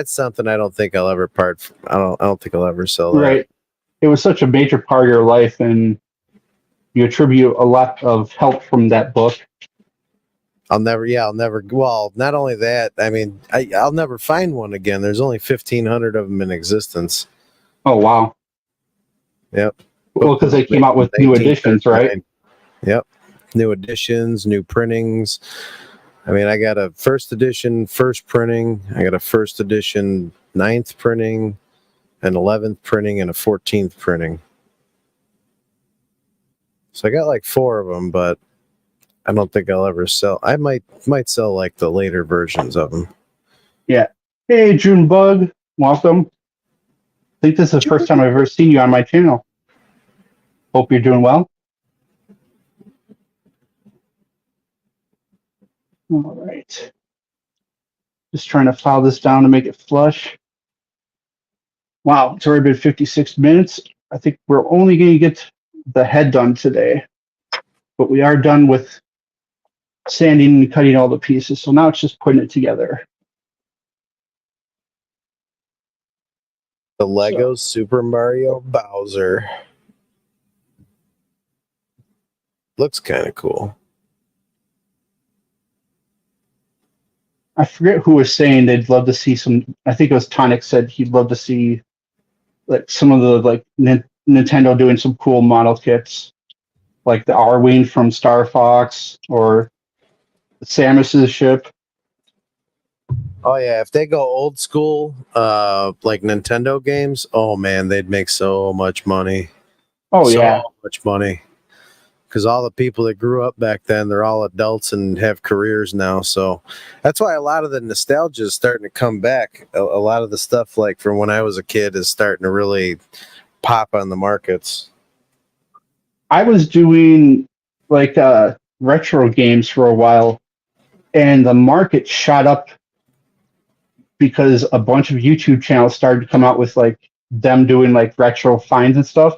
something I don't think I'll ever part from. I don't think I'll ever sell that. Right. It was such a major part of your life, and you attribute a lot of help from that book. I'll never. Well, not only that, I mean, I'll never find one again. There's only 1,500 of them in existence. Oh, wow. Yep. Well, because they came out with new editions, right? Yep. New editions, new printings. I mean, I got a first edition, first printing. I got a first edition, 9th printing, an 11th printing, and a 14th printing. So I got like 4 of them, but I don't think I'll ever sell. I might sell like the later versions of them. Yeah. Hey, Junebug. Welcome. I think this is the first time I've ever seen you on my channel. Hope you're doing well. All right. Just trying to file this down to make it flush. Wow, it's already been 56 minutes. I think we're only going to get the head done today, but we are done with sanding and cutting all the pieces. So now it's just putting it together. The Lego Super Mario Bowser. Looks kind of cool. I forget who was saying they'd love to see some. I think it was Tonic said he'd love to see like some of the like Nintendo doing some cool model kits, like the Arwing from Star Fox or Samus's ship. Oh yeah, if they go old school, like Nintendo games, oh man, they'd make so much money. Oh yeah, so much money. Because all the people that grew up back then, they're all adults and have careers now. So that's why a lot of the nostalgia is starting to come back. A lot of the stuff like from when I was a kid is starting to really pop on the markets. I was doing like retro games for a while, and the market shot up because a bunch of YouTube channels started to come out with like them doing like retro finds and stuff.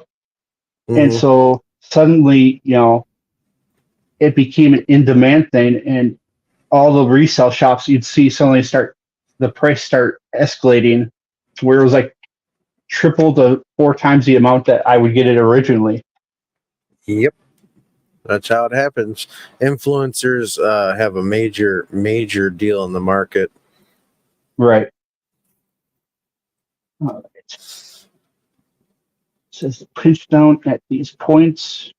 Mm-hmm. And so suddenly, you know, it became an in-demand thing, and all the resale shops you'd see suddenly the price start escalating to where it was like triple to 4 times the amount that I would get it originally. Yep. That's how it happens. Influencers have a major deal in the market. Right. All right. It says pinch down at these points.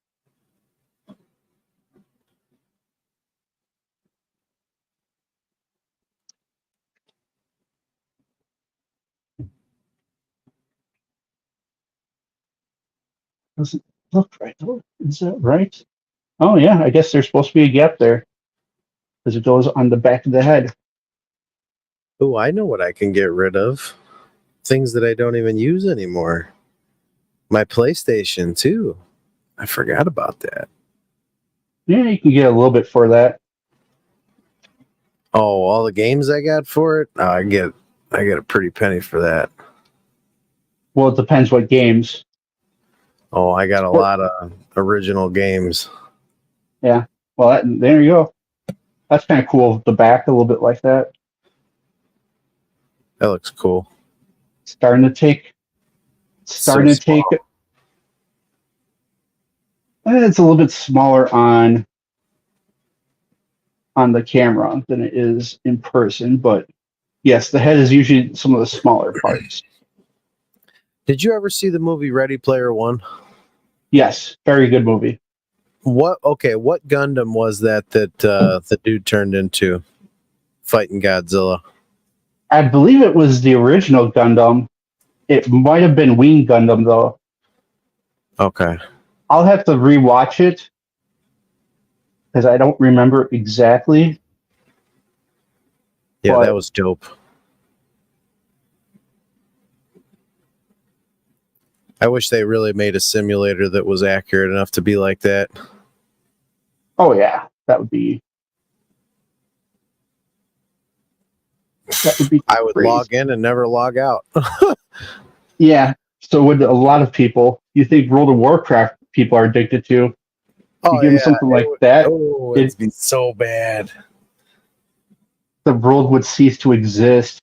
Doesn't look right. Oh, is that right? Oh yeah, I guess there's supposed to be a gap there because it goes on the back of the head. Oh, I know what I can get rid of. Things that I don't even use anymore. My PlayStation too. I forgot about that. Yeah, you can get a little bit for that. Oh, all the games I got for it? Oh, I get a pretty penny for that. Well, it depends what games. Oh, I got a lot of original games. Yeah. Well, there you go. That's kind of cool. The back a little bit like that. That looks cool. Starting to take. So Starting to take. small. It's a little bit smaller on the camera than it is in person, but yes, the head is usually some of the smaller parts. Did you ever see the movie Ready Player One? Yes, very good movie. What Gundam was that the dude turned into fighting Godzilla? I believe it was the original Gundam. It might have been Wing Gundam though. Okay. I'll have to rewatch it because I don't remember exactly. Yeah, But that was dope. I wish they really made a simulator that was accurate enough to be like that. oh yeah, that would be I would crazy. log in and never log out. Yeah. So would a lot of people, you think World of Warcraft people are addicted to? You Oh give them yeah, something like that, it'd be so bad. the world would cease to exist.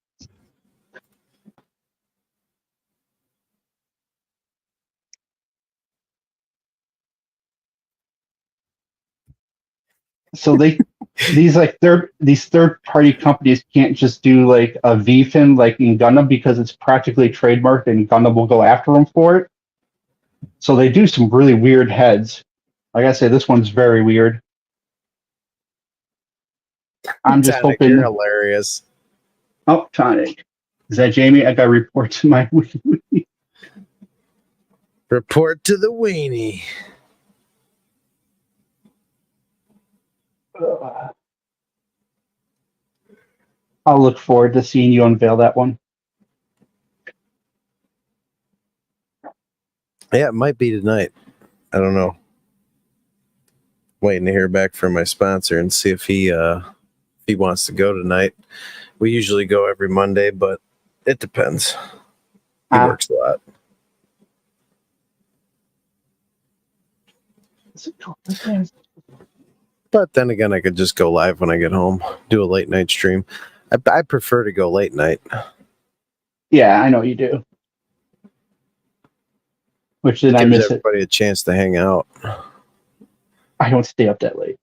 So these third party companies can't just do like a VFIN like in Gundam because it's practically trademarked and Gundam will go after them for it. So they do some really weird heads. Like I say, this one's very weird. I'm just Tonic, you're hoping. hilarious. Oh, Tonic. Is that Jamie? I got to report to my. Report to the weenie. I'll look forward to seeing you unveil that one. Yeah, it might be tonight. I don't know. Waiting to hear back from my sponsor and see if he wants to go tonight. We usually go every Monday, but it depends. He works a lot. But then again, I could just go live when I get home, do a late night stream. I prefer to go late night. Yeah, I know you do. Which then I Gives miss it. everybody a chance to hang out. I don't stay up that late.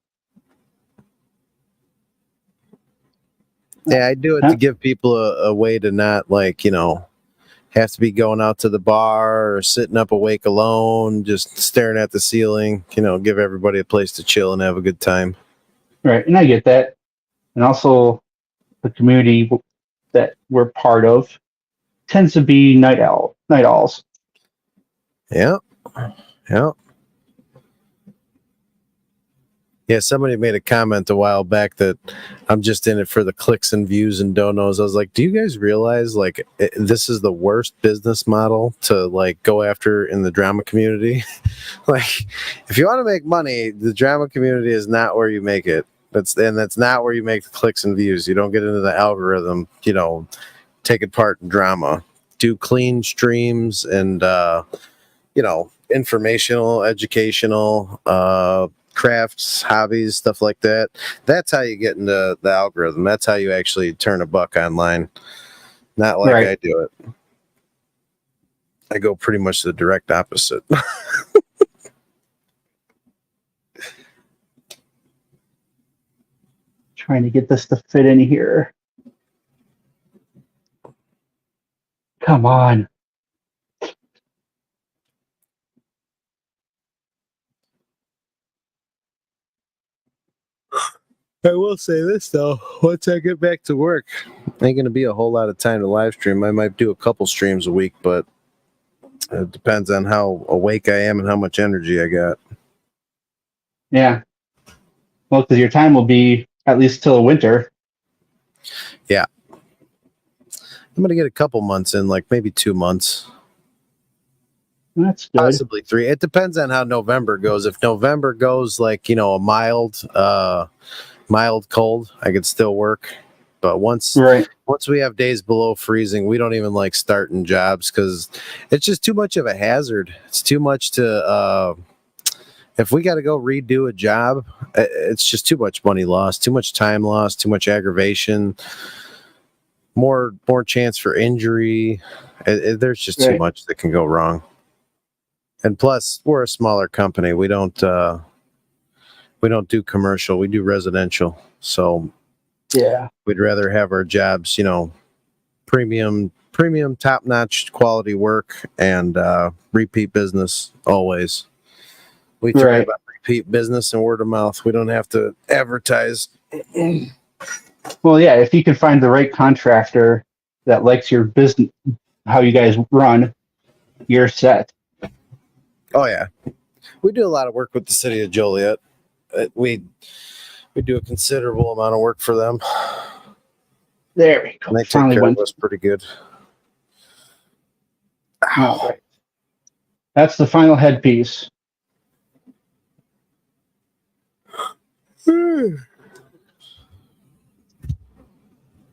Yeah, I do it to give people a way to not have to be going out to the bar or sitting up awake alone, just staring at the ceiling. Give everybody a place to chill and have a good time. Right, and I get that. And also, the community that we're part of tends to be night owls. Yeah. Yeah, somebody made a comment a while back that I'm just in it for the clicks and views and donos. I was like, do you guys realize this is the worst business model to go after in the drama community? If you want to make money, the drama community is not where you make it. That's not where you make the clicks and views. You don't get into the algorithm, taking part in drama. Do clean streams and informational, educational, crafts, hobbies, stuff like that. That's how you get into the algorithm. That's how you actually turn a buck online. Not like I do it. I go pretty much the direct opposite. Trying to get this to fit in here. Come on. I will say this though, once I get back to work, ain't gonna be a whole lot of time to live stream. I might do a couple streams a week, but it depends on how awake I am and how much energy I got. Yeah. Well, because your time will be at least till the winter. Yeah. I'm gonna get a couple months in, like maybe 2 months. That's good. Possibly 3. It depends on how November goes. If November goes a mild cold, I could still work. But once we have days below freezing, we don't even like starting jobs because it's just too much of a hazard. It's too much to if we got to go redo a job, it's just too much money lost, too much time lost, too much aggravation, more chance for injury. There's just too much that can go wrong. And plus, we're a smaller company. We don't do commercial. We do residential. So yeah, we'd rather have our jobs, premium, top-notch quality work and repeat business always. We thrive on repeat business and word of mouth. We don't have to advertise. Well, yeah, if you can find the right contractor that likes your business, how you guys run, you're set. Oh yeah, we do a lot of work with the city of Joliet. We do a considerable amount of work for them. There we go. And they take care of us pretty good. All right. That's the final headpiece.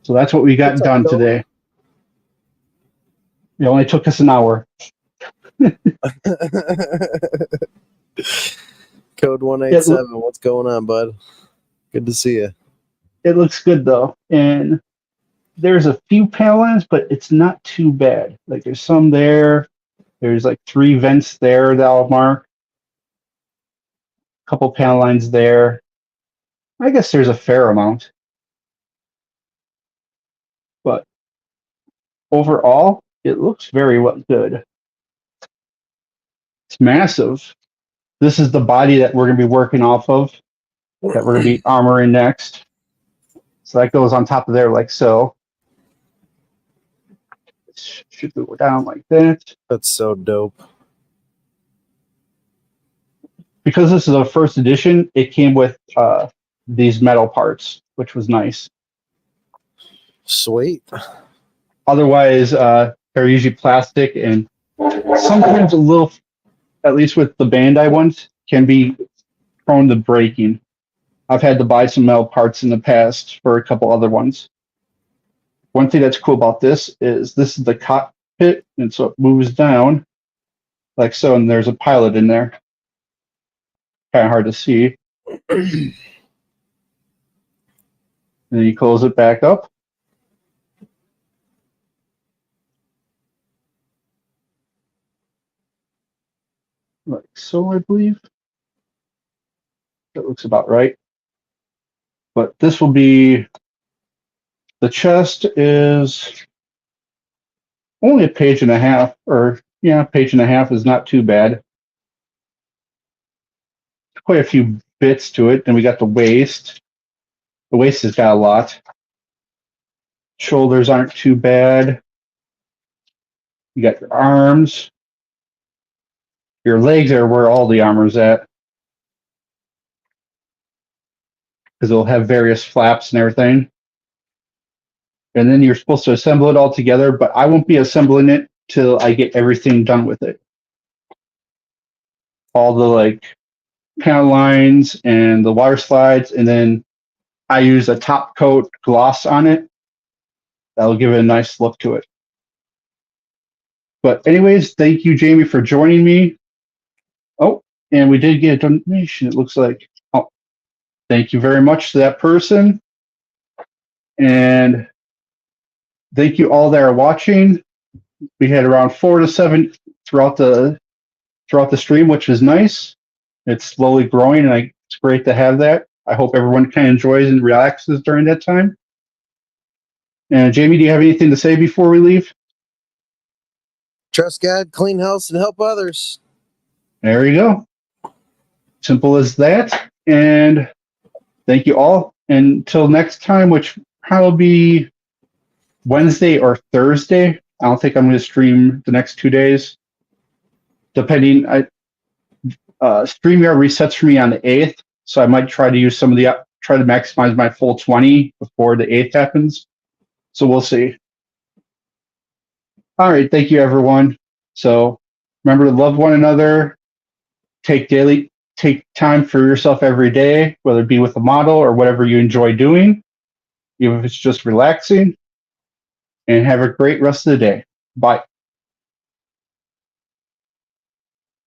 So that's what we got done today. It only took us an hour. Code 187. What's going on, bud? Good to see you. It looks good though, and there's a few panel lines, but it's not too bad. Like there's some there. There's like 3 vents there that I'll mark. A couple panel lines there. I guess there's a fair amount. But overall, it looks very good. It's massive. This is the body that we're going to be working off of, that we're going to be armoring next. So that goes on top of there like so. Should go down like that. That's so dope. Because this is a first edition, it came with these metal parts, which was nice. Sweet. Otherwise, they're usually plastic and sometimes a little, at least with the Bandai ones, can be prone to breaking. I've had to buy some metal parts in the past for a couple other ones. One thing that's cool about this is the cockpit, and so it moves down like so, and there's a pilot in there. Kind of hard to see. And then you close it back up. Like so, I believe. That looks about right. But this will be, the chest is only a page and a half, or yeah, page and a half is not too bad. Quite a few bits to it. Then we got the waist. The waist has got a lot. Shoulders aren't too bad. You got your arms. Your legs are where all the armor's at, because it'll have various flaps and everything. And then you're supposed to assemble it all together, but I won't be assembling it till I get everything done with it. All the like panel lines and the water slides, and then I use a top coat gloss on it. That'll give it a nice look to it. But anyways, thank you, Jamie, for joining me. Oh, and we did get a donation, it looks like. Oh, thank you very much to that person. And thank you all that are watching. We had around 4 to 7 throughout the stream, which is nice. It's slowly growing, and it's great to have that. I hope everyone kind of enjoys and relaxes during that time. And Jamie, do you have anything to say before we leave? Trust God, clean house, and help others. There you go. Simple as that. And thank you all. Until next time, which probably be Wednesday or Thursday. I don't think I'm going to stream the next 2 days. Depending, StreamYard resets for me on the 8th, so I might try to use try to maximize my full 20 before the 8th happens. So we'll see. All right, thank you, everyone. So remember to love one another. Take time for yourself every day, whether it be with a model or whatever you enjoy doing, even if it's just relaxing. And have a great rest of the day. Bye.